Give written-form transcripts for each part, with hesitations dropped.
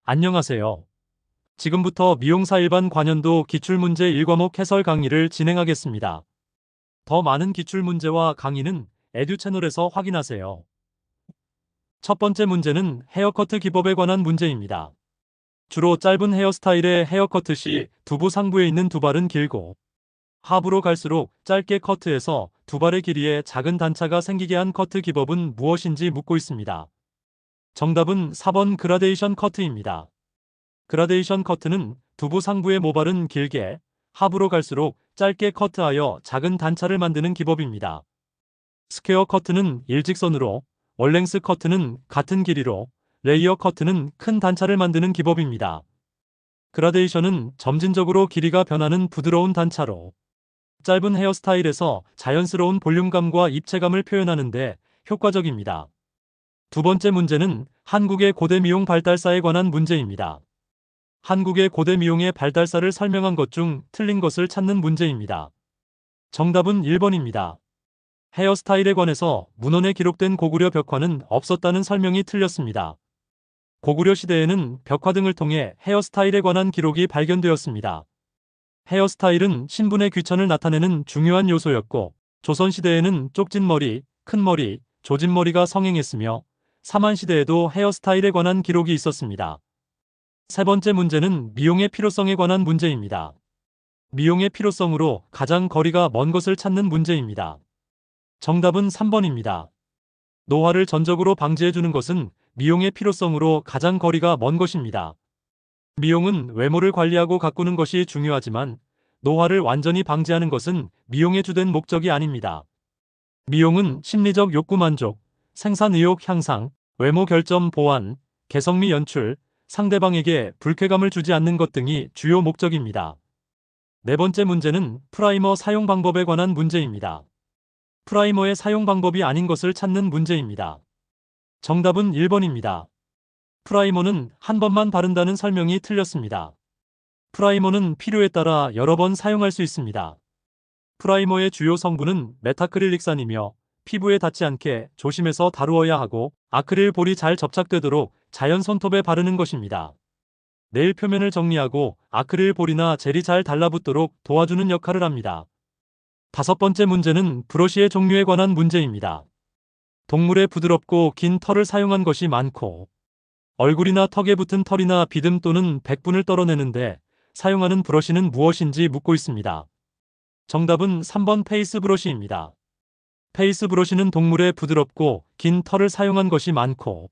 안녕하세요. 지금부터 미용사 일반 관연도 기출문제 1과목 해설 강의를 진행하겠습니다. 더 많은 기출문제와 강의는 에듀 채널에서 확인하세요. 첫 번째 문제는 헤어커트 기법에 관한 문제입니다. 주로 짧은 헤어스타일의 헤어커트 시 두부 상부에 있는 두발은 길고 하부로 갈수록 짧게 커트해서 두발의 길이에 작은 단차가 생기게 한 커트 기법은 무엇인지 묻고 있습니다. 정답은 4번 그라데이션 커트입니다. 그라데이션 커트는 두부 상부의 모발은 길게, 하부로 갈수록 짧게 커트하여 작은 단차를 만드는 기법입니다. 스퀘어 커트는 일직선으로, 월랭스 커트는 같은 길이로, 레이어 커트는 큰 단차를 만드는 기법입니다. 그라데이션은 점진적으로 길이가 변하는 부드러운 단차로 짧은 헤어스타일에서 자연스러운 볼륨감과 입체감을 표현하는데 효과적입니다. 두 번째 문제는 한국의 고대 미용 발달사에 관한 문제입니다. 한국의 고대 미용의 발달사를 설명한 것 중 틀린 것을 찾는 문제입니다. 정답은 1번입니다. 헤어스타일에 관해서 문헌에 기록된 고구려 벽화는 없었다는 설명이 틀렸습니다. 고구려 시대에는 벽화 등을 통해 헤어스타일에 관한 기록이 발견되었습니다. 헤어스타일은 신분의 귀천을 나타내는 중요한 요소였고, 조선시대에는 쪽진 머리, 큰 머리, 조진 머리가 성행했으며, 사만시대에도 헤어스타일에 관한 기록이 있었습니다. 세 번째 문제는 미용의 필요성에 관한 문제입니다. 미용의 필요성으로 가장 거리가 먼 것을 찾는 문제입니다. 정답은 3번입니다. 노화를 전적으로 방지해주는 것은 미용의 필요성으로 가장 거리가 먼 것입니다. 미용은 외모를 관리하고 가꾸는 것이 중요하지만 노화를 완전히 방지하는 것은 미용의 주된 목적이 아닙니다. 미용은 심리적 욕구 만족, 생산 의욕 향상, 외모 결점 보완, 개성미 연출, 상대방에게 불쾌감을 주지 않는 것 등이 주요 목적입니다. 네 번째 문제는 프라이머 사용 방법에 관한 문제입니다. 프라이머의 사용 방법이 아닌 것을 찾는 문제입니다. 정답은 1번입니다. 프라이머는 한 번만 바른다는 설명이 틀렸습니다. 프라이머는 필요에 따라 여러 번 사용할 수 있습니다. 프라이머의 주요 성분은 메타크릴릭산이며 피부에 닿지 않게 조심해서 다루어야 하고 아크릴 볼이 잘 접착되도록 자연 손톱에 바르는 것입니다. 네일 표면을 정리하고 아크릴 볼이나 젤이 잘 달라붙도록 도와주는 역할을 합니다. 다섯 번째 문제는 브러쉬의 종류에 관한 문제입니다. 동물의 부드럽고 긴 털을 사용한 것이 많고 얼굴이나 턱에 붙은 털이나 비듬 또는 백분을 떨어내는데 사용하는 브러쉬는 무엇인지 묻고 있습니다. 정답은 3번 페이스 브러쉬입니다. 페이스 브러쉬는 동물의 부드럽고 긴 털을 사용한 것이 많고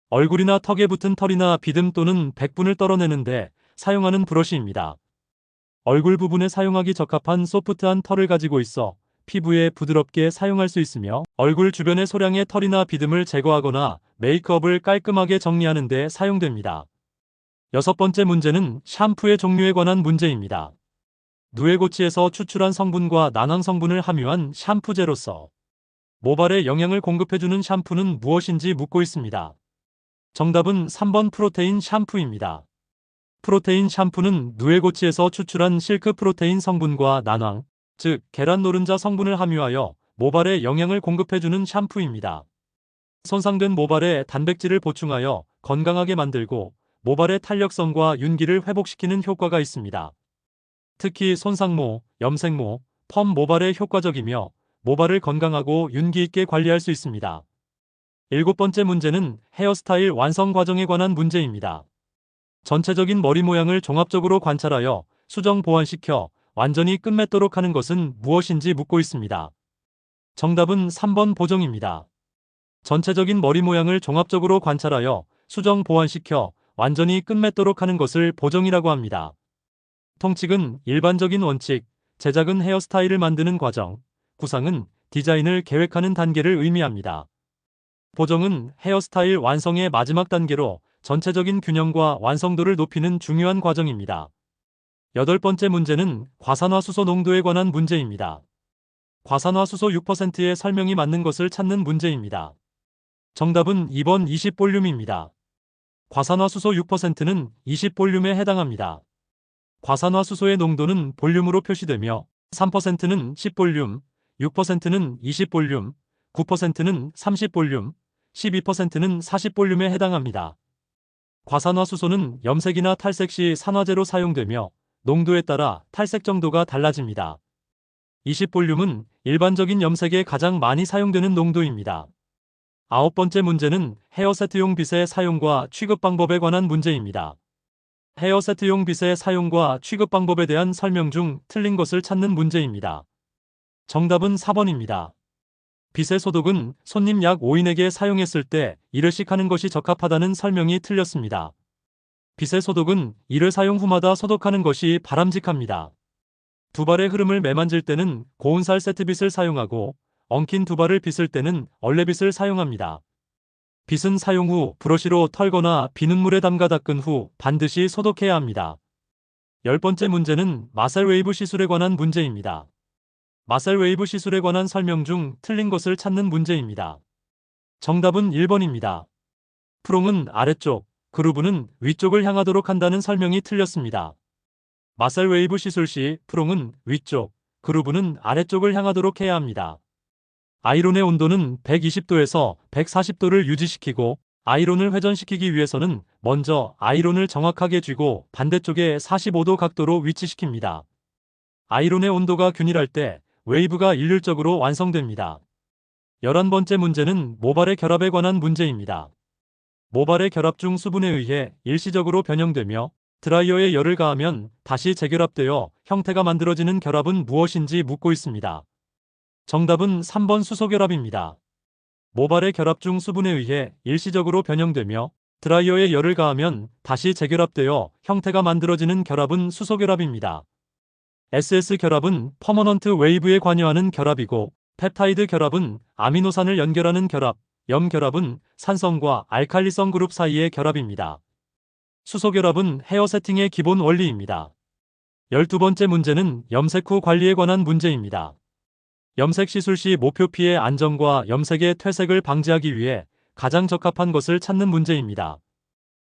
얼굴이나 턱에 붙은 털이나 비듬 또는 백분을 떨어내는데 사용하는 브러쉬입니다. 얼굴 부분에 사용하기 적합한 소프트한 털을 가지고 있어 피부에 부드럽게 사용할 수 있으며 얼굴 주변의 소량의 털이나 비듬을 제거하거나 메이크업을 깔끔하게 정리하는 데 사용됩니다. 여섯 번째 문제는 샴푸의 종류에 관한 문제입니다. 누에고치에서 추출한 성분과 난황 성분을 함유한 샴푸제로서 모발에 영양을 공급해주는 샴푸는 무엇인지 묻고 있습니다. 정답은 3번 프로테인 샴푸입니다. 프로테인 샴푸는 누에고치에서 추출한 실크 프로테인 성분과 난황, 즉 계란 노른자 성분을 함유하여 모발에 영양을 공급해주는 샴푸입니다. 손상된 모발에 단백질을 보충하여 건강하게 만들고 모발의 탄력성과 윤기를 회복시키는 효과가 있습니다. 특히 손상모, 염색모, 펌 모발에 효과적이며 모발을 건강하고 윤기 있게 관리할 수 있습니다. 일곱 번째 문제는 헤어스타일 완성 과정에 관한 문제입니다. 전체적인 머리 모양을 종합적으로 관찰하여 수정 보완시켜 완전히 끝맺도록 하는 것은 무엇인지 묻고 있습니다. 정답은 3번 보정입니다. 전체적인 머리 모양을 종합적으로 관찰하여 수정 보완시켜 완전히 끝맺도록 하는 것을 보정이라고 합니다. 통칙은 일반적인 원칙, 제작은 헤어스타일을 만드는 과정, 구상은 디자인을 계획하는 단계를 의미합니다. 보정은 헤어스타일 완성의 마지막 단계로 전체적인 균형과 완성도를 높이는 중요한 과정입니다. 여덟 번째 문제는 과산화수소 농도에 관한 문제입니다. 과산화수소 6%의 설명이 맞는 것을 찾는 문제입니다. 정답은 2번 20볼륨입니다. 과산화수소 6%는 20볼륨에 해당합니다. 과산화수소의 농도는 볼륨으로 표시되며 3%는 10볼륨, 6%는 20볼륨, 9%는 30볼륨, 12%는 40볼륨에 해당합니다. 과산화수소는 염색이나 탈색 시 산화제로 사용되며 농도에 따라 탈색 정도가 달라집니다. 20볼륨은 일반적인 염색에 가장 많이 사용되는 농도입니다. 아홉 번째 문제는 헤어세트용 빗의 사용과 취급 방법에 관한 문제입니다. 헤어세트용 빗의 사용과 취급 방법에 대한 설명 중 틀린 것을 찾는 문제입니다. 정답은 4번입니다. 빗의 소독은 손님 약 5인에게 사용했을 때 1회씩 하는 것이 적합하다는 설명이 틀렸습니다. 빗의 소독은 1회 사용 후마다 소독하는 것이 바람직합니다. 두발의 흐름을 매만질 때는 고운살 세트빗을 사용하고 엉킨 두발을 빗을 때는 얼레빗을 사용합니다. 빗은 사용 후 브러쉬로 털거나 비눗물에 담가 닦은 후 반드시 소독해야 합니다. 10번째 문제는 마셀 웨이브 시술에 관한 문제입니다. 마셀 웨이브 시술에 관한 설명 중 틀린 것을 찾는 문제입니다. 정답은 1번입니다. 프롱은 아래쪽, 그루브는 위쪽을 향하도록 한다는 설명이 틀렸습니다. 마셀 웨이브 시술 시 프롱은 위쪽, 그루브는 아래쪽을 향하도록 해야 합니다. 아이론의 온도는 120도에서 140도를 유지시키고 아이론을 회전시키기 위해서는 먼저 아이론을 정확하게 쥐고 반대쪽에 45도 각도로 위치시킵니다. 아이론의 온도가 균일할 때 웨이브가 일률적으로 완성됩니다. 11번째 문제는 모발의 결합에 관한 문제입니다. 모발의 결합 중 수분에 의해 일시적으로 변형되며 드라이어에 열을 가하면 다시 재결합되어 형태가 만들어지는 결합은 무엇인지 묻고 있습니다. 정답은 3번 수소결합입니다. 모발의 결합 중 수분에 의해 일시적으로 변형되며 드라이어에 열을 가하면 다시 재결합되어 형태가 만들어지는 결합은 수소결합입니다. SS 결합은 퍼머넌트 웨이브에 관여하는 결합이고 펩타이드 결합은 아미노산을 연결하는 결합, 염 결합은 산성과 알칼리성 그룹 사이의 결합입니다. 수소 결합은 헤어 세팅의 기본 원리입니다. 12번째 문제는 염색 후 관리에 관한 문제입니다. 염색 시술 시 목표 피의 안정과 염색의 퇴색을 방지하기 위해 가장 적합한 것을 찾는 문제입니다.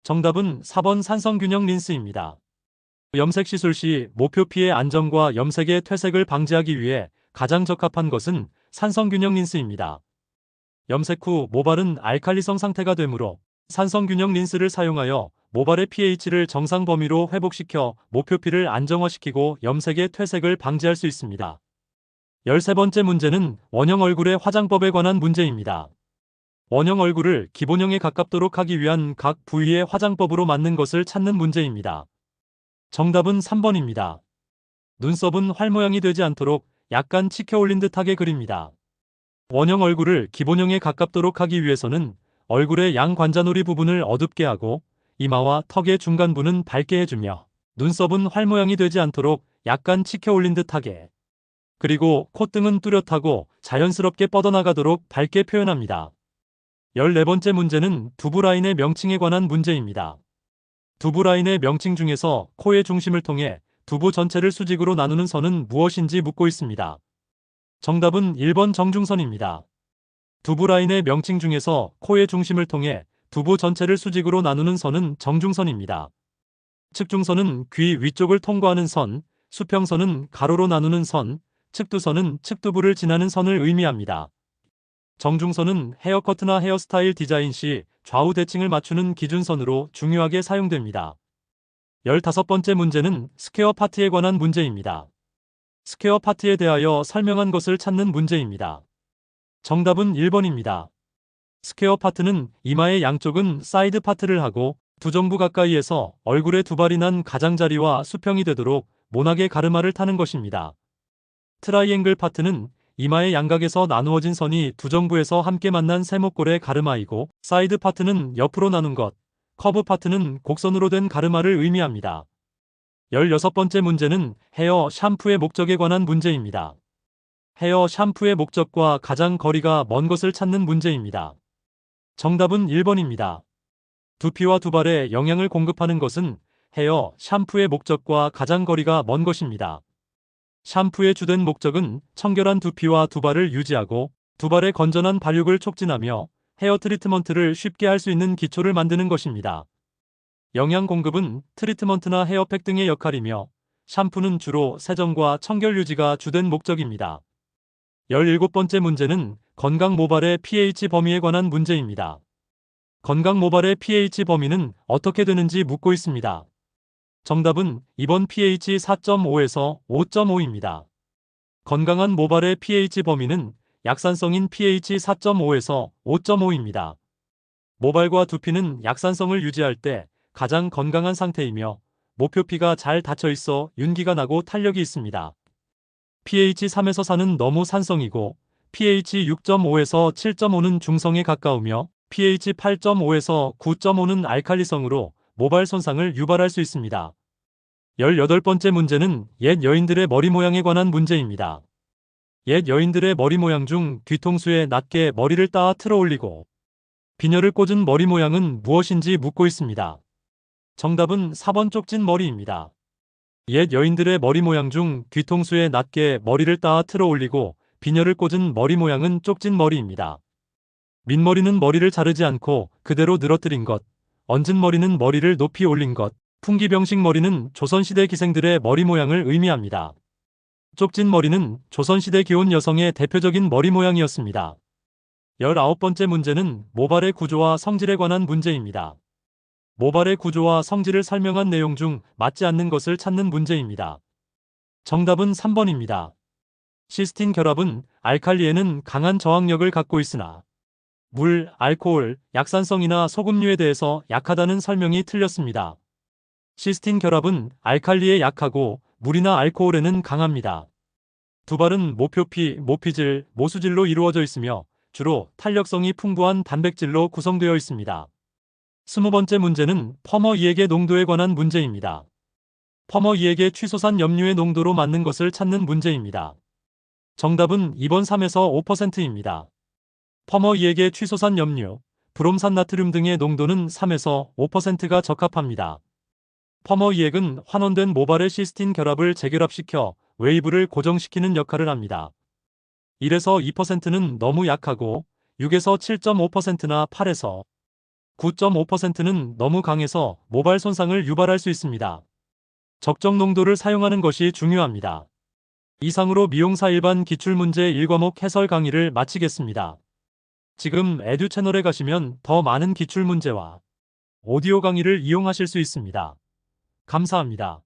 정답은 4번 산성균형 린스입니다. 염색 시술 시 목표 피의 안정과 염색의 퇴색을 방지하기 위해 가장 적합한 것은 산성균형 린스입니다. 염색 후 모발은 알칼리성 상태가 되므로 산성균형 린스를 사용하여 모발의 pH를 정상 범위로 회복시켜 목표 피를 안정화시키고 염색의 퇴색을 방지할 수 있습니다. 13번째 문제는 원형 얼굴의 화장법에 관한 문제입니다. 원형 얼굴을 기본형에 가깝도록 하기 위한 각 부위의 화장법으로 맞는 것을 찾는 문제입니다. 정답은 3번입니다. 눈썹은 활 모양이 되지 않도록 약간 치켜 올린 듯하게 그립니다. 원형 얼굴을 기본형에 가깝도록 하기 위해서는 얼굴의 양관자놀이 부분을 어둡게 하고 이마와 턱의 중간부는 밝게 해주며 눈썹은 활 모양이 되지 않도록 약간 치켜 올린 듯하게, 그리고 콧등은 뚜렷하고 자연스럽게 뻗어나가도록 밝게 표현합니다. 14번째 문제는 두부 라인의 명칭에 관한 문제입니다. 두부 라인의 명칭 중에서 코의 중심을 통해 두부 전체를 수직으로 나누는 선은 무엇인지 묻고 있습니다. 정답은 1번 정중선입니다. 두부 라인의 명칭 중에서 코의 중심을 통해 두부 전체를 수직으로 나누는 선은 정중선입니다. 측중선은 귀 위쪽을 통과하는 선, 수평선은 가로로 나누는 선, 측두선은 측두부를 지나는 선을 의미합니다. 정중선은 헤어커트나 헤어스타일 디자인 시 좌우 대칭을 맞추는 기준선으로 중요하게 사용됩니다. 15번째 문제는 스퀘어 파트에 관한 문제입니다. 스퀘어 파트에 대하여 설명한 것을 찾는 문제입니다. 정답은 1번입니다. 스퀘어 파트는 이마의 양쪽은 사이드 파트를 하고 두정부 가까이에서 얼굴의 두발이 난 가장자리와 수평이 되도록 모나게 가르마를 타는 것입니다. 트라이앵글 파트는 이마의 양각에서 나누어진 선이 두정부에서 함께 만난 세모꼴의 가르마이고 사이드 파트는 옆으로 나눈 것, 커브 파트는 곡선으로 된 가르마를 의미합니다. 16번째 문제는 헤어 샴푸의 목적에 관한 문제입니다. 헤어 샴푸의 목적과 가장 거리가 먼 것을 찾는 문제입니다. 정답은 1번입니다. 두피와 두발에 영양을 공급하는 것은 헤어 샴푸의 목적과 가장 거리가 먼 것입니다. 샴푸의 주된 목적은 청결한 두피와 두발을 유지하고 두발의 건전한 발육을 촉진하며 헤어 트리트먼트를 쉽게 할 수 있는 기초를 만드는 것입니다. 영양 공급은 트리트먼트나 헤어팩 등의 역할이며 샴푸는 주로 세정과 청결 유지가 주된 목적입니다. 17번째 문제는 건강 모발의 pH 범위에 관한 문제입니다. 건강 모발의 pH 범위는 어떻게 되는지 묻고 있습니다. 정답은 2번 pH 4.5에서 5.5입니다. 건강한 모발의 pH 범위는 약산성인 pH 4.5에서 5.5입니다. 모발과 두피는 약산성을 유지할 때 가장 건강한 상태이며 목표피가 잘 닫혀 있어 윤기가 나고 탄력이 있습니다. pH 3에서 4는 너무 산성이고 pH 6.5에서 7.5는 중성에 가까우며 pH 8.5에서 9.5는 알칼리성으로 모발 손상을 유발할 수 있습니다. 18번째 문제는 옛 여인들의 머리 모양에 관한 문제입니다. 옛 여인들의 머리 모양 중 뒤통수에 낮게 머리를 따아 틀어 올리고 비녀를 꽂은 머리 모양은 무엇인지 묻고 있습니다. 정답은 4번 쪽진 머리입니다. 옛 여인들의 머리 모양 중 뒤통수에 낮게 머리를 따아 틀어 올리고 비녀를 꽂은 머리 모양은 쪽진 머리입니다. 민머리는 머리를 자르지 않고 그대로 늘어뜨린 것, 얹은 머리는 머리를 높이 올린 것, 풍기병식 머리는 조선시대 기생들의 머리 모양을 의미합니다. 쪽진 머리는 조선시대 기혼 여성의 대표적인 머리 모양이었습니다. 19번째 문제는 모발의 구조와 성질에 관한 문제입니다. 모발의 구조와 성질을 설명한 내용 중 맞지 않는 것을 찾는 문제입니다. 정답은 3번입니다. 시스틴 결합은 알칼리에는 강한 저항력을 갖고 있으나 물, 알코올, 약산성이나 소금류에 대해서 약하다는 설명이 틀렸습니다. 시스틴 결합은 알칼리에 약하고 물이나 알코올에는 강합니다. 두발은 모표피, 모피질, 모수질로 이루어져 있으며 주로 탄력성이 풍부한 단백질로 구성되어 있습니다. 20번째 문제는 퍼머2액의 농도에 관한 문제입니다. 퍼머2액의 취소산 염료의 농도로 맞는 것을 찾는 문제입니다. 정답은 2번 3에서 5%입니다. 퍼머2액의 취소산 염료, 브롬산 나트륨 등의 농도는 3에서 5%가 적합합니다. 퍼머2액은 환원된 모발의 시스틴 결합을 재결합시켜 웨이브를 고정시키는 역할을 합니다. 1에서 2%는 너무 약하고 6에서 7.5%나 8에서 9.5%는 너무 강해서 모발 손상을 유발할 수 있습니다. 적정 농도를 사용하는 것이 중요합니다. 이상으로 미용사 일반 기출문제 1과목 해설 강의를 마치겠습니다. 지금 에듀 채널에 가시면 더 많은 기출문제와 오디오 강의를 이용하실 수 있습니다. 감사합니다.